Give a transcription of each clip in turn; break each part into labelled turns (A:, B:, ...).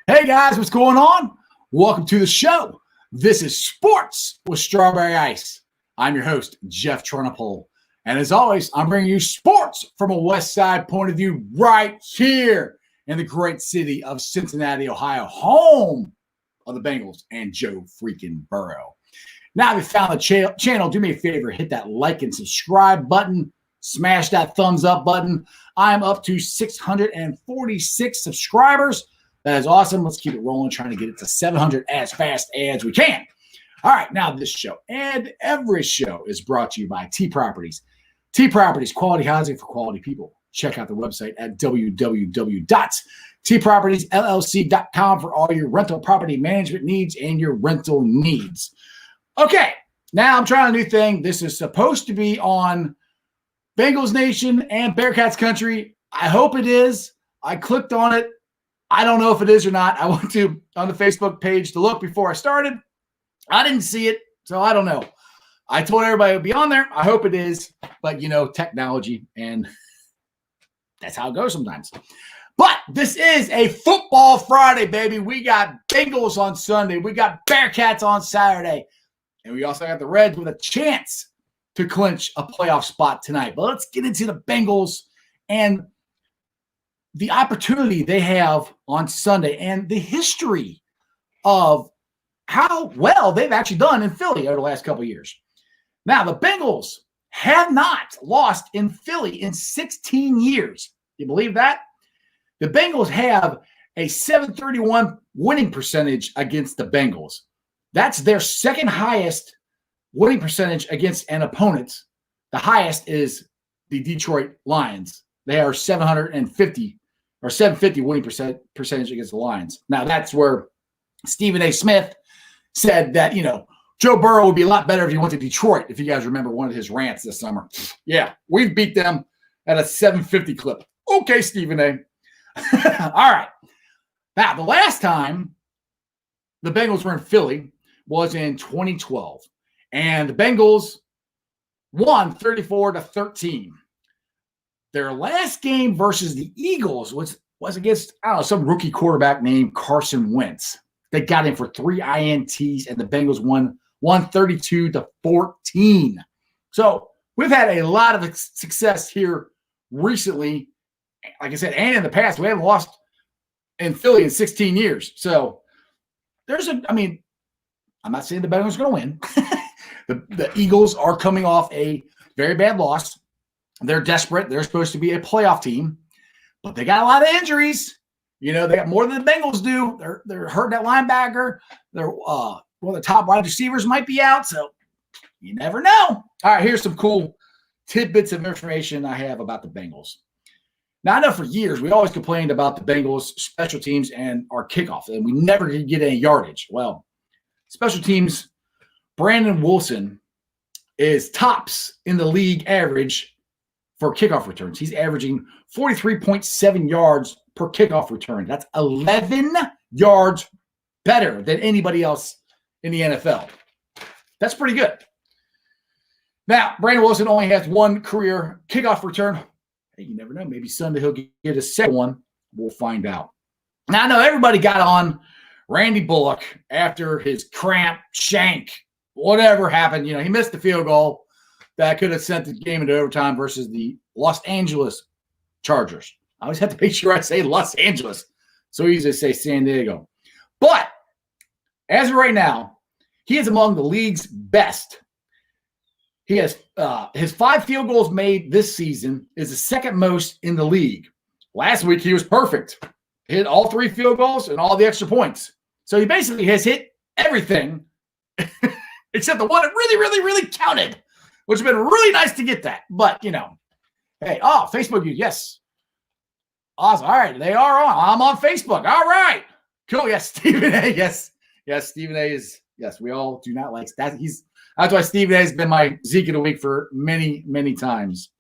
A: Hey guys, what's going on? Welcome to the show. This is Sports with Strawberry Ice. I'm your host, Jeff Turnipole. And as always, I'm bringing you sports from a West Side point of view right here in the great city of Cincinnati, Ohio, home of the Bengals and Joe freaking Burrow. Now, if you found the channel, do me a favor, hit that like and subscribe button, smash that thumbs up button. I'm up to 646 subscribers. That is awesome. Let's keep it rolling, trying to get it to 700 as fast as we can. All right, now this show and every show is brought to you by T Properties. T Properties, quality housing for quality people. Check out the website at www.tpropertiesllc.com for all your rental property management needs and your rental needs. Okay, now I'm trying a new thing. This is supposed to be on Bengals Nation and Bearcats Country. I hope it is. I clicked on it. I don't know if it is or not. I went to on the Facebook page to look before I started. I didn't see it, so I don't know. I told everybody it would be on there. I hope it is, but technology, and that's how it goes sometimes. But this is a football Friday, baby. We got Bengals on Sunday. We got Bearcats on Saturday, and we also got the Reds with a chance to clinch a playoff spot tonight. But let's get into the Bengals and the opportunity they have on Sunday and the history of how well they've actually done in Philly over the last couple of years. Now, the Bengals have not lost in Philly in 16 years. You believe that? The Bengals have a .731 winning percentage against the Bengals. That's their second highest winning percentage against an opponent. The highest is the Detroit Lions. They are 750 winning percentage against the Lions. Now, that's where Stephen A. Smith said that, Joe Burrow would be a lot better if he went to Detroit, if you guys remember one of his rants this summer. Yeah, we've beat them at a 750 clip. Okay, Stephen A. All right. Now, the last time the Bengals were in Philly was in 2012, and the Bengals won 34-13. Their last game versus the Eagles was against, some rookie quarterback named Carson Wentz. They got him for 3 INTs, and the Bengals won 32-14. So we've had a lot of success here recently. Like I said, and in the past, we haven't lost in Philly in 16 years. So I'm not saying the Bengals are going to win. The Eagles are coming off a very bad loss. They're desperate. They're supposed to be a playoff team, but they got a lot of injuries. They got more than the Bengals do. They're hurting that linebacker. The top wide receivers might be out, so you never know. All right, here's some cool tidbits of information I have about the Bengals. Now, I know for years we always complained about the Bengals' special teams and our kickoff, and we never could get any yardage. Well, special teams, Brandon Wilson is tops in the league average for kickoff returns. He's averaging 43.7 yards per kickoff return. That's 11 yards better than anybody else in the NFL. That's pretty good. Now, Brandon Wilson only has one career kickoff return. Hey, you never know. Maybe Sunday he'll get a second one. We'll find out. Now, I know everybody got on Randy Bullock after his cramp, shank, whatever happened. He missed the field goal that could have sent the game into overtime versus the Los Angeles Chargers. I always have to make sure I say Los Angeles. So easy to say San Diego. But as of right now, he is among the league's best. He has his 5 field goals made this season is the second most in the league. Last week, he was perfect. Hit all 3 field goals and all the extra points. So he basically has hit everything except the one that really, really, really counted, which has been really nice to get that. But, hey, Facebook, yes. Awesome. All right, they are on. I'm on Facebook. All right. Cool. Yes, Stephen A. Yes, Stephen A. is, yes, we all do not like that. That's why Stephen A. has been my Zeke of the week for many, many times.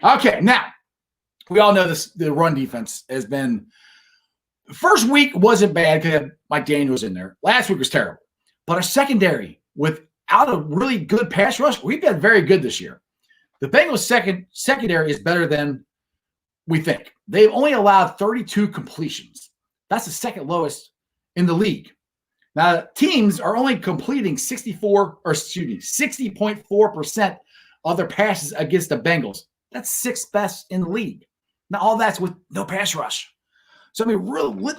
A: Okay, now, we all know this. The run defense has been, first week wasn't bad because Mike Daniels in there. Last week was terrible. But our secondary, without a really good pass rush, we've been very good this year. The Bengals' secondary is better than we think. They've only allowed 32 completions. That's the second lowest in the league. Now, teams are only completing 60.4% of their passes against the Bengals. That's sixth best in the league. Now, all that's with no pass rush. So, I mean, really,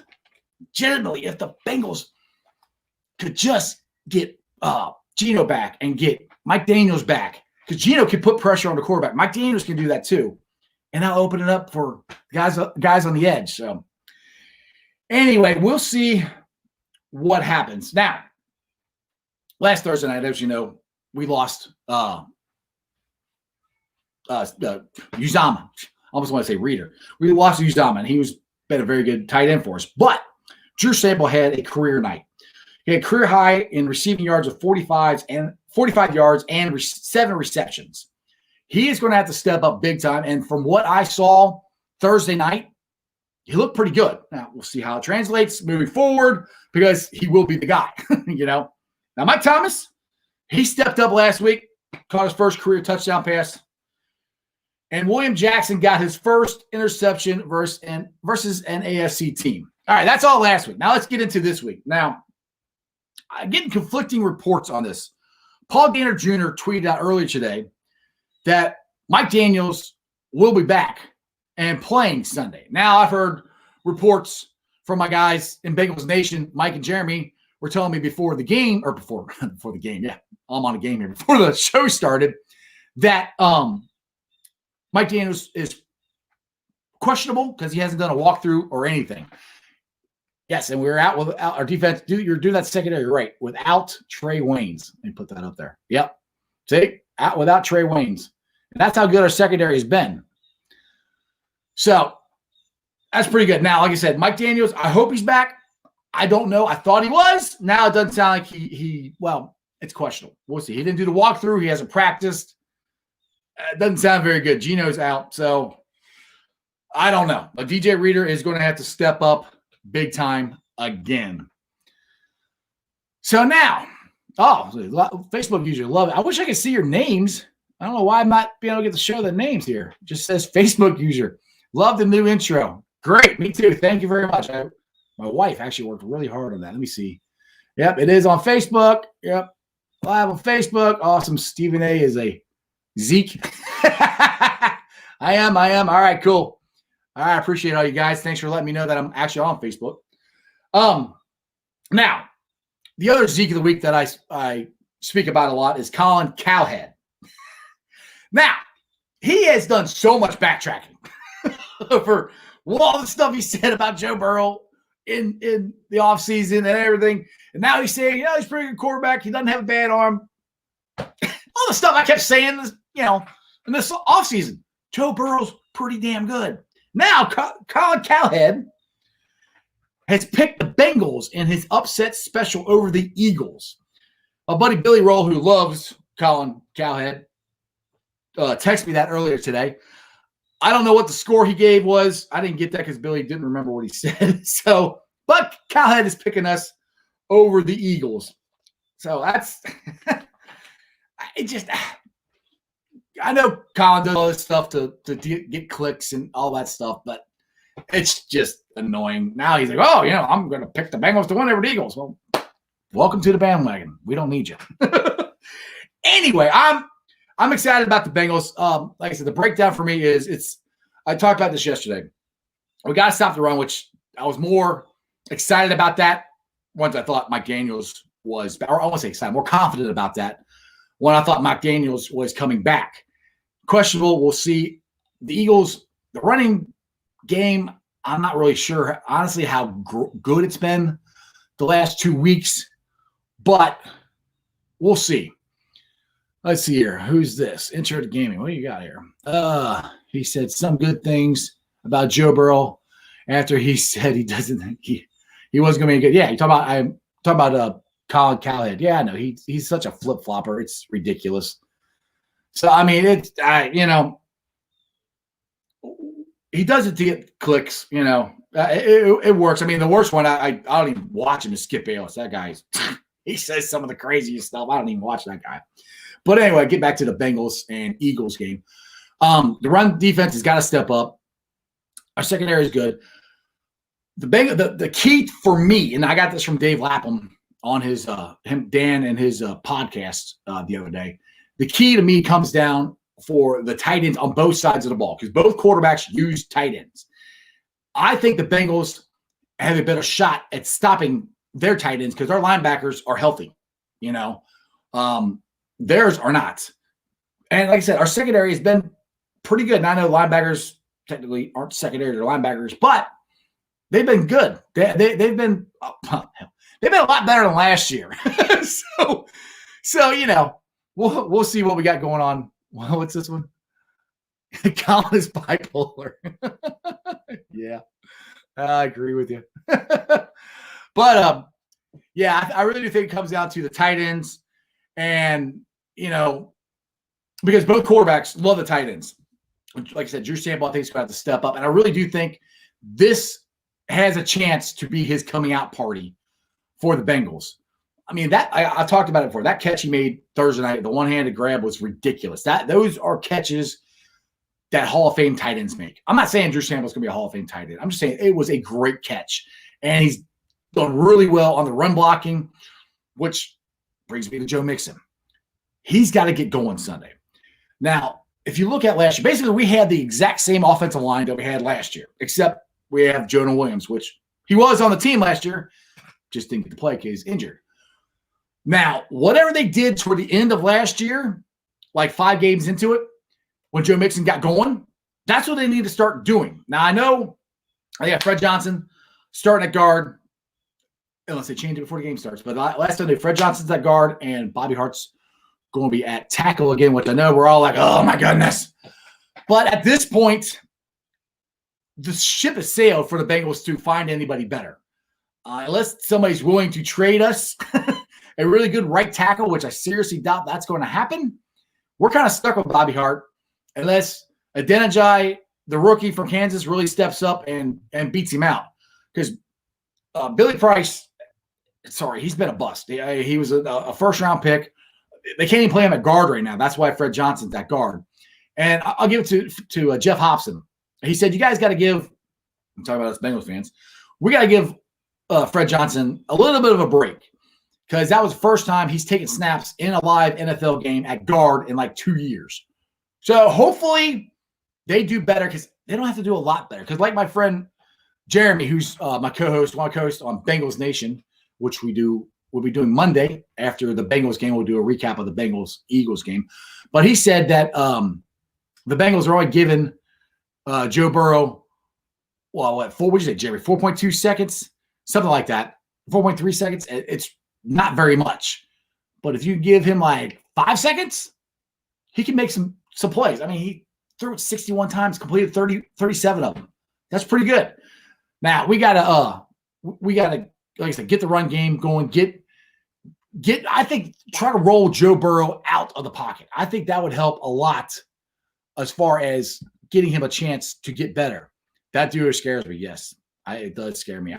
A: legitimately, if the Bengals could just get Geno back and get Mike Daniels back, because Geno can put pressure on the quarterback. Mike Daniels can do that too. And I'll open it up for guys on the edge. So, anyway, we'll see what happens. Now, last Thursday night, as you know, we lost Uzama. I almost want to say Reader. We lost Uzama, and he was been a very good tight end for us. But Drew Sable had a career night. He had career high in receiving yards of 45 yards and 7 receptions. He is going to have to step up big time. And from what I saw Thursday night, he looked pretty good. Now, we'll see how it translates moving forward because he will be the guy, Now, Mike Thomas, he stepped up last week, caught his first career touchdown pass. And William Jackson got his first interception versus an AFC team. All right, that's all last week. Now, let's get into this week. Now, I'm getting conflicting reports on this. Paul Gaynor Jr. tweeted out earlier today that Mike Daniels will be back and playing Sunday. Now, I've heard reports from my guys in Bengals Nation, Mike and Jeremy, were telling me before the game, or before the game, yeah, I'm on a game here, before the show started, that Mike Daniels is questionable because he hasn't done a walkthrough or anything. Yes, and we're out without our defense. You're doing that secondary right without Trey Waynes. Let me put that up there. Yep. See? Out without Trey Waynes. And that's how good our secondary has been. So that's pretty good. Now, like I said, Mike Daniels, I hope he's back. I don't know. I thought he was. Now it doesn't sound like well, it's questionable. We'll see. He didn't do the walkthrough. He hasn't practiced. It doesn't sound very good. Geno's out. So I don't know. But DJ Reader is going to have to step up big time again. So now, Facebook user, love it. I wish I could see your names. I don't know why I'm not being able to get to show the names here. It just says Facebook user. Love the new intro. Great. Me too. Thank you very much. My wife actually worked really hard on that. Let me see. Yep, it is on Facebook. Yep. Live on Facebook. Awesome. Stephen A is a Zeke. I am. All right, cool. All right, I appreciate all you guys. Thanks for letting me know that I'm actually on Facebook. Now, the other Zeke of the week that I speak about a lot is Colin Cowhead. Now, he has done so much backtracking for all the stuff he said about Joe Burrow in the offseason and everything. And now he's saying, he's a pretty good quarterback. He doesn't have a bad arm. All the stuff I kept saying, in this offseason. Joe Burrow's pretty damn good. Now, Colin Cowhead has picked the Bengals in his upset special over the Eagles. My buddy Billy Roll, who loves Colin Cowhead, texted me that earlier today. I don't know what the score he gave was. I didn't get that because Billy didn't remember what he said. But Cowhead is picking us over the Eagles. So that's I know Colin does all this stuff to get clicks and all that stuff, but it's just annoying. Now he's like, I'm going to pick the Bengals to win over the Eagles. Well, welcome to the bandwagon. We don't need you. Anyway, I'm excited about the Bengals. Like I said, the breakdown for me is I talked about this yesterday. We got to stop the run, which I was more excited about that once I thought Mike Daniels was, or I won't say excited, more confident about that when I thought Mike Daniels was coming back. Questionable. We'll see. The Eagles, the running game, I'm not really sure, honestly, how good it's been the last 2 weeks, but we'll see. Let's see here. Who's this? Intro to gaming. What do you got here? He said some good things about Joe Burrow after he said he wasn't going to be good. Yeah, I'm talking about Colin Cowhead. Yeah, no, he's such a flip flopper. It's ridiculous. So I mean, he does it to get clicks. It works. I mean, the worst one I don't even watch him is Skip Bayless. That guy's he says some of the craziest stuff. I don't even watch that guy. But anyway, get back to the Bengals and Eagles game. The run defense has got to step up. Our secondary is good. the key for me, and I got this from Dave Lapham on his Dan and his podcast the other day. The key to me comes down for the tight ends on both sides of the ball because both quarterbacks use tight ends. I think the Bengals have a better shot at stopping their tight ends because our linebackers are healthy. Theirs are not. And like I said, our secondary has been pretty good. And I know linebackers technically aren't secondary to linebackers, but they've been good. They've been a lot better than last year. so we'll see what we got going on. Well, what's this one? Colin is bipolar. Yeah, I agree with you. But yeah, I really do think it comes down to the tight ends, and because both quarterbacks love the tight ends. Like I said, Drew Sample, I think, is going to have to step up, and I really do think this has a chance to be his coming out party for the Bengals. I mean, that I talked about it before. That catch he made Thursday night, the one-handed grab, was ridiculous. Those are catches that Hall of Fame tight ends make. I'm not saying Drew Sample's going to be a Hall of Fame tight end. I'm just saying it was a great catch, and he's done really well on the run blocking, which brings me to Joe Mixon. He's got to get going Sunday. Now, if you look at last year, basically we had the exact same offensive line that we had last year, except we have Jonah Williams, which he was on the team last year, just didn't get to play because he's injured. Now, whatever they did toward the end of last year, like 5 games into it, when Joe Mixon got going, that's what they need to start doing. Now, I know they got Fred Johnson starting at guard, unless they change it before the game starts. But last Sunday, Fred Johnson's at guard, and Bobby Hart's going to be at tackle again, which I know we're all like, oh, my goodness. But at this point, the ship has sailed for the Bengals to find anybody better. Unless somebody's willing to trade us a really good right tackle, which I seriously doubt that's going to happen, we're kind of stuck with Bobby Hart unless Adeniji, the rookie from Kansas, really steps up and beats him out. Because Billy Price, he's been a bust. He was a first-round pick. They can't even play him at guard right now. That's why Fred Johnson's at guard. And I'll give it to Jeff Hobson. He said, you guys got to give – I'm talking about us Bengals fans. We got to give Fred Johnson a little bit of a break because that was the first time he's taken snaps in a live NFL game at guard in like 2 years. So hopefully they do better because they don't have to do a lot better. Because like my friend Jeremy, who's my co-host on Bengals Nation, which we'll be doing Monday after the Bengals game. We'll do a recap of the Bengals-Eagles game. But he said that the Bengals are only giving Joe Burrow, what would you say, Jerry? 4.2 seconds? Something like that. 4.3 seconds. It's not very much. But if you give him like 5 seconds, he can make some plays. I mean, he threw it 61 times, completed 37 of them. That's pretty good. Now, we got to, like I said, get the run game going. I think, try to roll Joe Burrow out of the pocket. I think that would help a lot as far as getting him a chance to get better. That dude scares me, yes. It does scare me.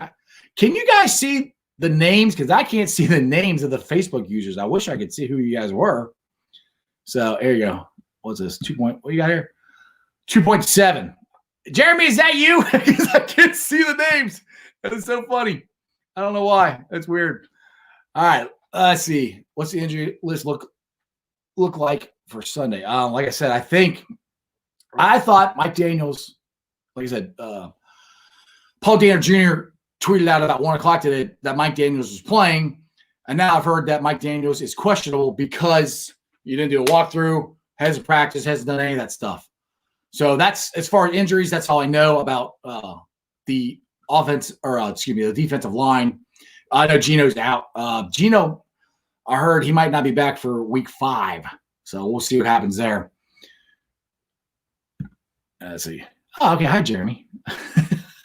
A: Can you guys see the names? Because I can't see the names of the Facebook users. I wish I could see who you guys were. So there you go. What's this? What you got here? 2.7. Jeremy, is that you? Because I can't see the names. That is so funny. I don't know why. That's weird. All right. Let's see. What's the injury list look like for Sunday? Like I said, I thought Mike Daniels, like I said, Paul Daniel Jr. tweeted out about 1 o'clock today that Mike Daniels was playing. And now I've heard that Mike Daniels is questionable because you didn't do a walkthrough, hasn't practiced, hasn't done any of that stuff. So that's, as far as injuries, that's all I know about the offense, or the defensive line. I know Geno's out. Geno, I heard he might not be back for week 5. So we'll see what happens there. Let's see. Oh, okay. Hi, Jeremy.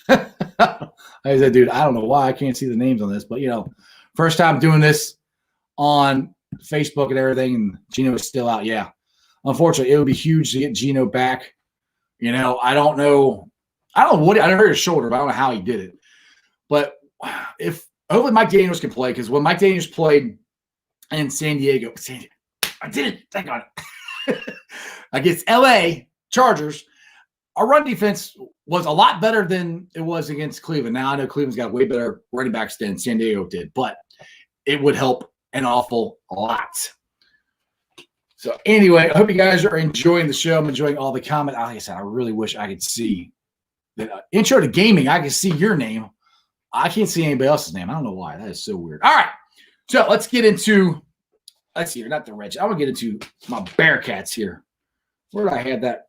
A: I said, dude, I don't know why I can't see the names on this, but first time doing this on Facebook and everything, and Geno is still out. Yeah. Unfortunately, it would be huge to get Geno back. I don't know what I hurt his shoulder, but I don't know how he did it. But hopefully Mike Daniels can play, because when Mike Daniels played in San Diego, I did it. Thank God. Against LA Chargers, our run defense was a lot better than it was against Cleveland. Now I know Cleveland's got way better running backs than San Diego did, but it would help an awful lot. So anyway, I hope you guys are enjoying the show. I'm enjoying all the comments. Like I said, I really wish I could see the intro to gaming. I can see your name. I can't see anybody else's name. I don't know why. That is so weird. All right. So let's get into, let's see, not the Reds. I want to get into my Bearcats here. Where did I have that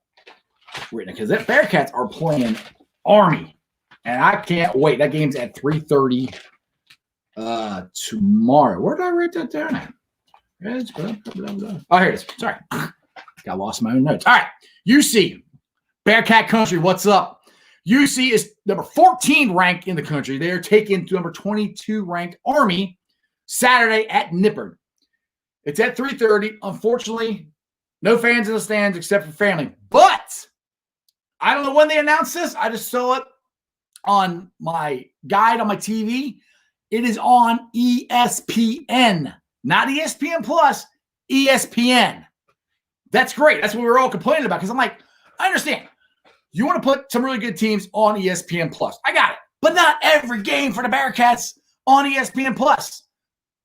A: written? Because that Bearcats are playing Army. And I can't wait. That game's at 3:30 tomorrow. Where did I write that down at? Oh, here it is. Sorry. Got lost my own notes. All right. UC, Bearcat Country, what's up? UC is number 14 ranked in the country. They are taking to number 22 ranked Army Saturday at Nippert. It's at 3:30. Unfortunately, no fans in the stands except for family. But I don't know when they announced this. I just saw it on my guide on my TV. It is on ESPN. Not ESPN Plus, ESPN. That's great. That's what we were all complaining about because I'm like, I understand. You want to put some really good teams on ESPN Plus. I got it. But not every game for the Bearcats on ESPN Plus.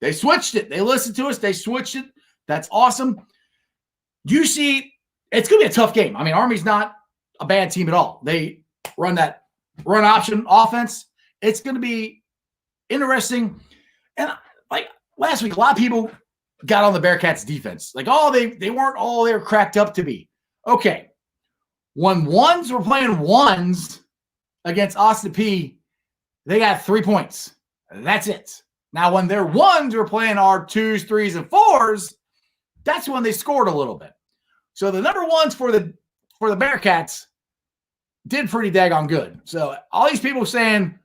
A: They switched it. They listened to us. They switched it. That's awesome. UC, it's going to be a tough game. I mean, Army's not a bad team at all. They run that run option offense. It's going to be interesting. And like last week, a lot of people got on the Bearcats defense. Like, oh, they weren't all they were cracked up to be. Okay. When ones were playing ones against Austin P, they got 3 points. That's it. Now, when their ones were playing our 2s, 3s, and 4s, that's when they scored a little bit. So the number ones for the Bearcats did pretty daggone good. So all these people saying,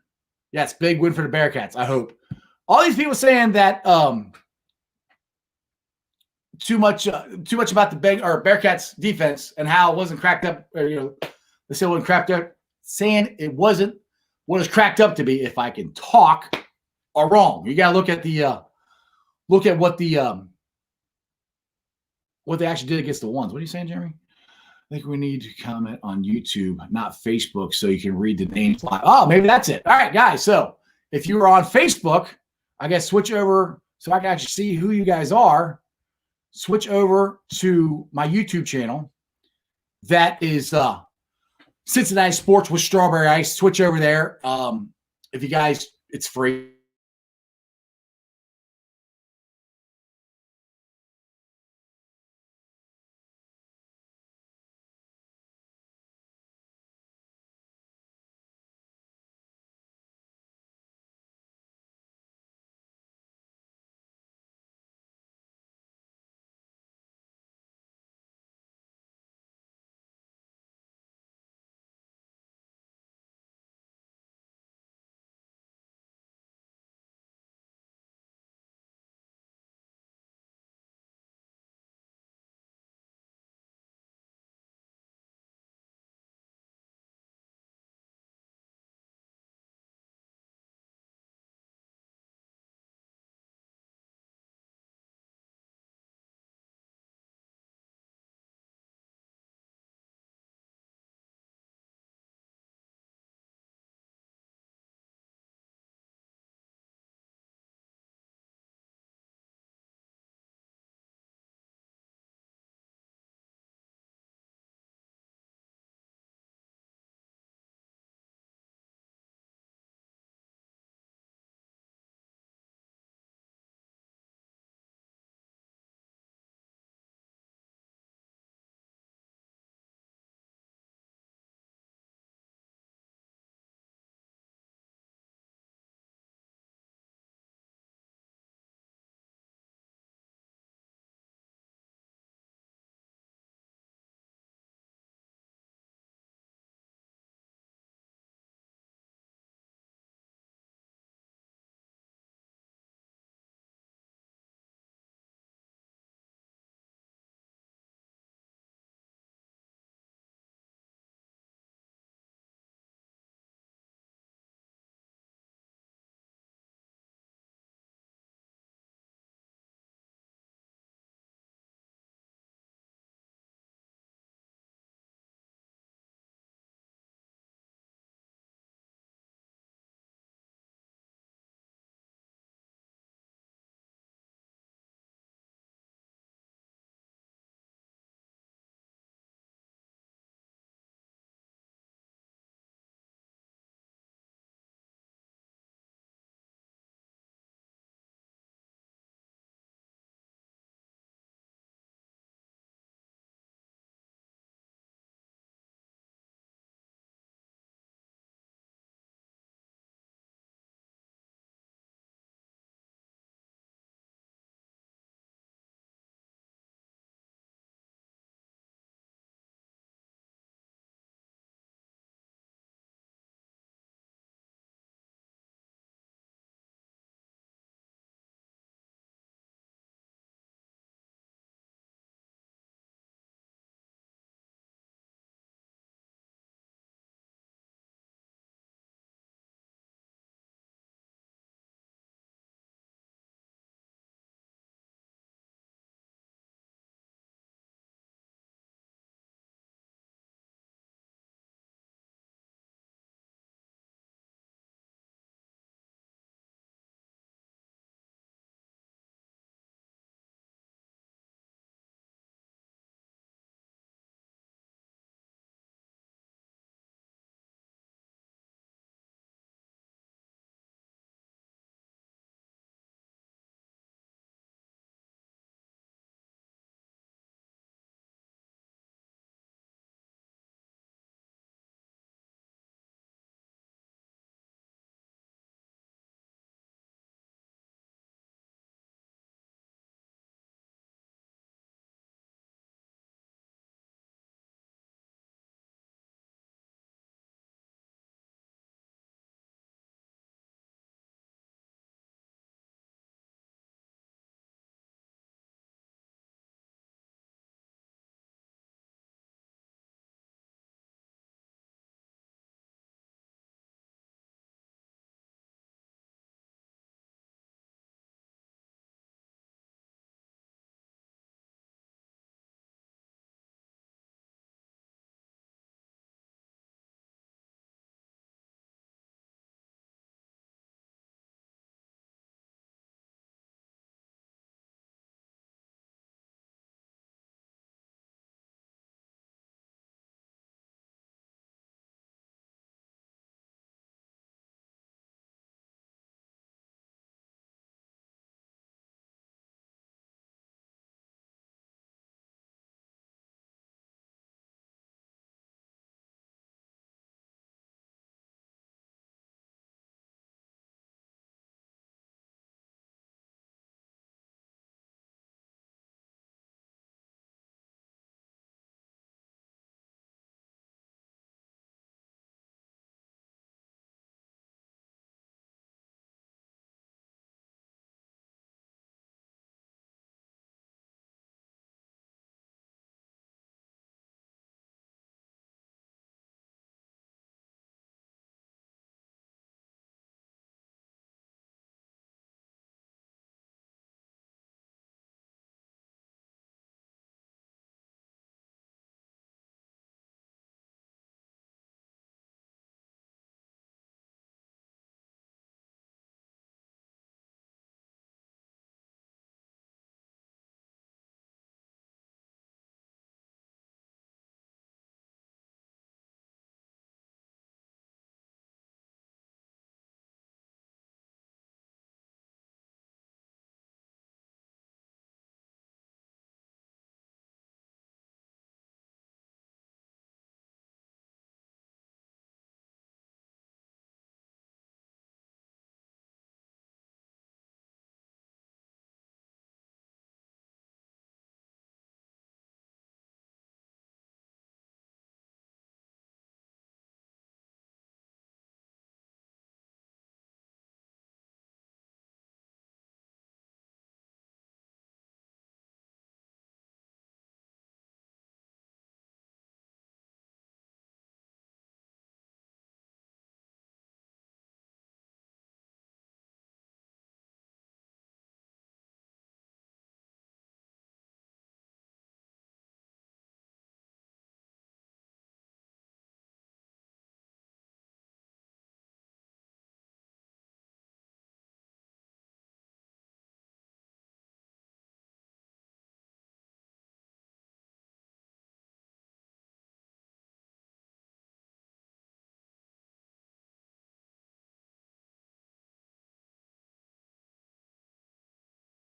A: yes, big win for the Bearcats, I hope. All these people saying that too much about the Bearcats defense and how it wasn't cracked up, or, they said it wasn't cracked up, saying it wasn't what it's cracked up to be, if I can talk, are wrong. You got to look at what they actually did against the ones. What are you saying, Jeremy? I think we need to comment on YouTube, not Facebook, so you can read the names live. Oh, maybe that's it. All right, guys. So if you were on Facebook, I guess switch over so I can actually see who you guys are. Switch over to my YouTube channel. That is Cincinnati Sports with Strawberry Ice. Switch over there. If you guys, it's free.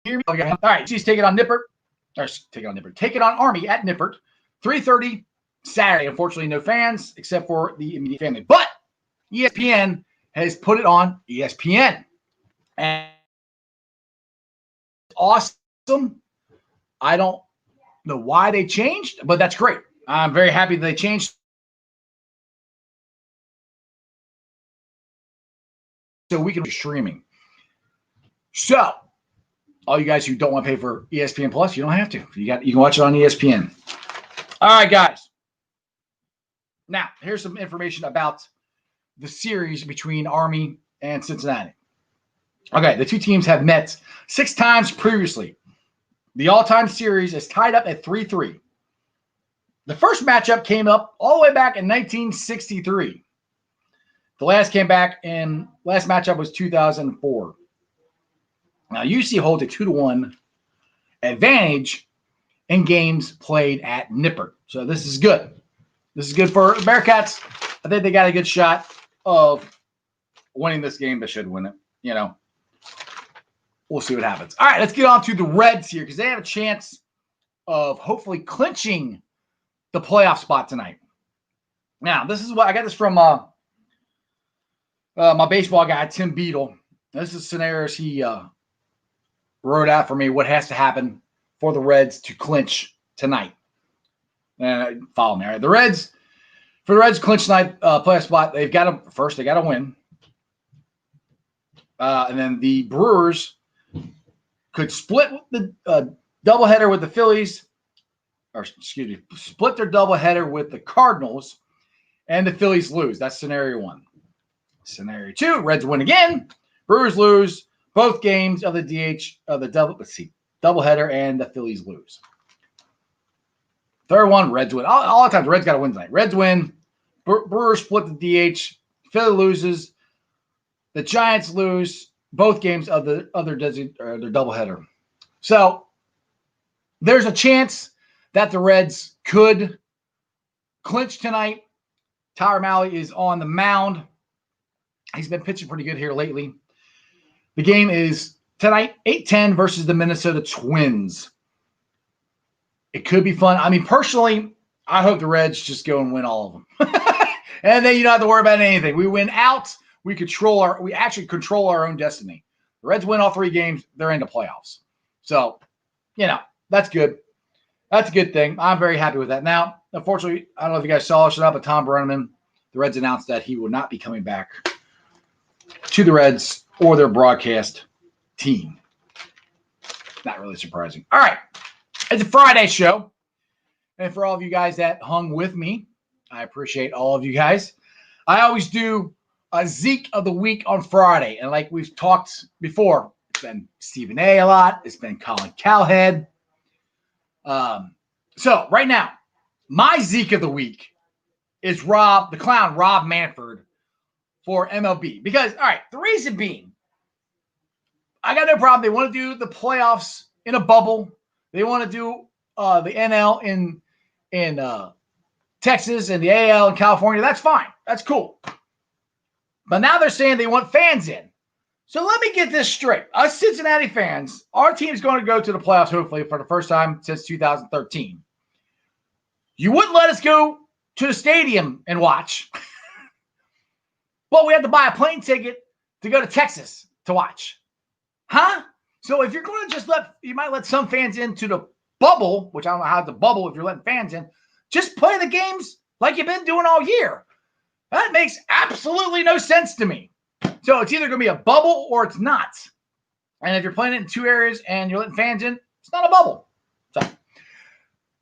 A: hear me? Okay. All right. She's taking on Nippert. Or taking on Army at Nippert. 3:30 Saturday. Unfortunately, no fans except for the immediate family. But ESPN has put it on ESPN. And awesome. I don't know why they changed, but that's great. I'm very happy that they changed. So we can be streaming. So all you guys who don't want to pay for ESPN Plus, you don't have to. You can watch it on ESPN. All right, guys. Now, here's some information about the series between Army and Cincinnati. Okay, the two teams have met 6 times previously. The all-time series is tied up at 3-3. The first matchup came up all the way back in 1963. The last matchup was 2004. Now, UC holds a 2-1 advantage in games played at Nippert. So this is good. This is good for Bearcats. I think they got a good shot of winning this game. They should win it. We'll see what happens. All right, let's get on to the Reds here because they have a chance of hopefully clinching the playoff spot tonight. Now, this is what I got this from my baseball guy, Tim Beadle. This is scenarios he wrote out for me what has to happen for the Reds to clinch tonight. And follow me. All right, the Reds clinch tonight playoff spot. They got to win. And then the Brewers could split the doubleheader with the Phillies, split their doubleheader with the Cardinals, and the Phillies lose. That's scenario 1. Scenario 2, Reds win again. Brewers lose both games of the DH of the doubleheader, and the Phillies lose. Third one, Reds win. All the times, the Reds got to win tonight. Reds win. Brewers split the DH. Philly loses. The Giants lose both games of the other their doubleheader. So there's a chance that the Reds could clinch tonight. Tyler Mahle is on the mound. He's been pitching pretty good here lately. The game is tonight, 8:10 versus the Minnesota Twins. It could be fun. I mean, personally, I hope the Reds just go and win all of them. And then you don't have to worry about anything. We win out. We actually control our own destiny. The Reds win all 3 games. They're into playoffs. So, that's good. That's a good thing. I'm very happy with that. Now, unfortunately, I don't know if you guys saw it up, but Tom Brenneman, the Reds announced that he will not be coming back to the Reds or their broadcast team. Not really surprising. All right. It's a Friday show. And for all of you guys that hung with me, I appreciate all of you guys. I always do a Zeke of the week on Friday. And like we've talked before, it's been Stephen A. a lot. It's been Colin Cowhead. So right now, my Zeke of the week is Rob Manfred for MLB. Because, all right, the reason being, I got no problem. They want to do the playoffs in a bubble. They want to do the NL in Texas and the AL in California. That's fine. That's cool. But now they're saying they want fans in. So let me get this straight. Us Cincinnati fans, our team's going to go to the playoffs hopefully for the first time since 2013. You wouldn't let us go to the stadium and watch. But we had to buy a plane ticket to go to Texas to watch. Huh? So if you're going to you might let some fans into the bubble, which I don't know how the bubble if you're letting fans in, just play the games like you've been doing all year. That makes absolutely no sense to me. So it's either going to be a bubble or it's not. And if you're playing it in 2 areas and you're letting fans in, it's not a bubble. So,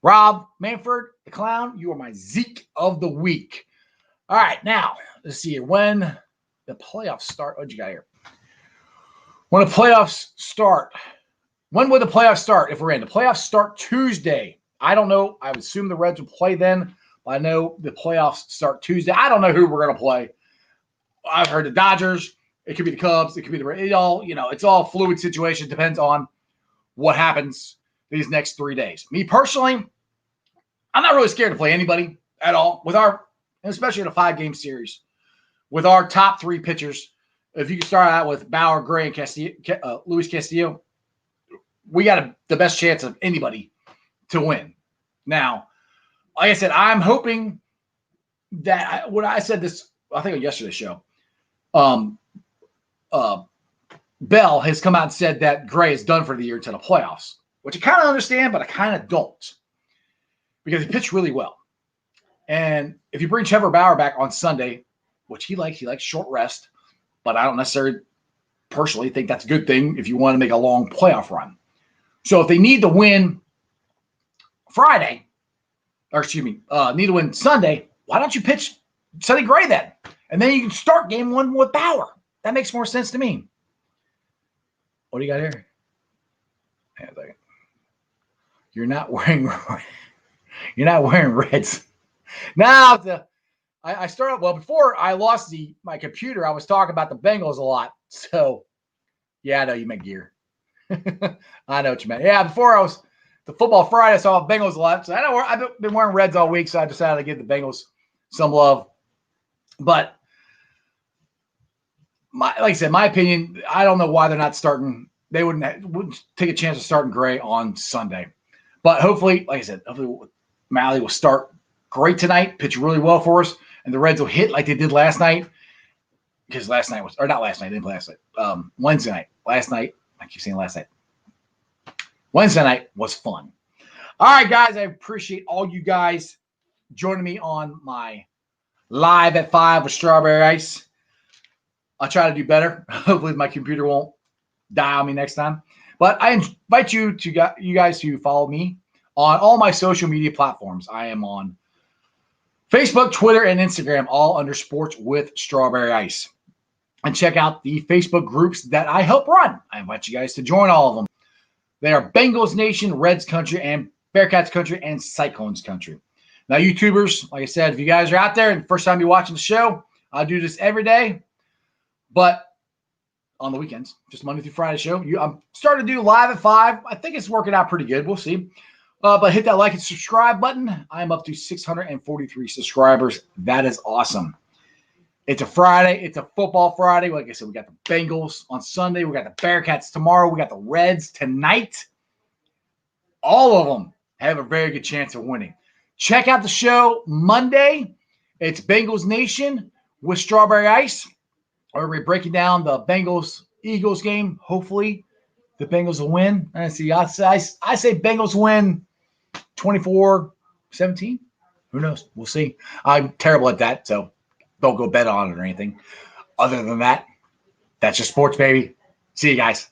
A: Rob Manfred, the clown, you are my Zeke of the week. All right, now, let's see here. When the playoffs start, what'd you got here? When the playoffs start, when would the playoffs start if we're in? The playoffs start Tuesday. I don't know. I would assume the Reds will play then. But I know the playoffs start Tuesday. I don't know who we're going to play. I've heard the Dodgers. It could be the Cubs. It could be the Reds. It's all fluid situation. Depends on what happens these next 3 days. Me personally, I'm not really scared to play anybody at all especially in a 5-game series with our top 3 pitchers. If you can start out with Bauer, Gray, and Luis Castillo, we got the best chance of anybody to win. Now, like I said, I'm hoping that when I said this, I think on yesterday's show, Bell has come out and said that Gray is done for the year until the playoffs, which I kind of understand, but I kind of don't, because he pitched really well. And if you bring Trevor Bauer back on Sunday, which he likes short rest, but I don't necessarily personally think that's a good thing if you want to make a long playoff run. So if they need to win Friday, need to win Sunday, why don't you pitch Sonny Gray then? And then you can start game one with Bauer. That makes more sense to me. What do you got here? Hang on a second. You're not wearing Reds. Now I started, well, before I lost my computer, I was talking about the Bengals a lot. So yeah, I know you meant gear. I know what you meant. Yeah, before the Football Friday, I saw Bengals a lot. So I know I've been wearing Reds all week, so I decided to give the Bengals some love. But like I said, my opinion, I don't know why they're not starting. They wouldn't take a chance of starting Gray on Sunday. But hopefully, like I said, Malley will start great tonight, pitch really well for us, and the Reds will hit like they did last night. Because not last night, they didn't play last night. Wednesday night. Last night, I keep saying last night. Wednesday night was fun. All right, guys, I appreciate all you guys joining me on my Live at 5 with Strawberry Ice. I'll try to do better. Hopefully my computer won't die on me next time. But I invite you guys to follow me on all my social media platforms. I am on Facebook, Twitter, and Instagram, all under Sports with Strawberry Ice. And check out the Facebook groups that I help run. I invite you guys to join all of them. They are Bengals Nation, Reds Country, and Bearcats Country, and Cyclones Country. Now, YouTubers, like I said, if you guys are out there and the first time you're watching the show, I do this every day, but on the weekends, just Monday through Friday show. I'm starting to do Live at 5. I think it's working out pretty good. We'll see. But hit that like and subscribe button. I'm up to 643 subscribers. That is awesome. It's a Friday. It's a football Friday. Like I said, we got the Bengals on Sunday. We got the Bearcats tomorrow. We got the Reds tonight. All of them have a very good chance of winning. Check out the show Monday. It's Bengals Nation with Strawberry Ice. We're breaking down the Bengals-Eagles game. Hopefully, the Bengals will win. I say Bengals win 24-17. Who knows? We'll see. I'm terrible at that, so don't go bet on it or anything. Other than that, that's just sports, baby. See you guys.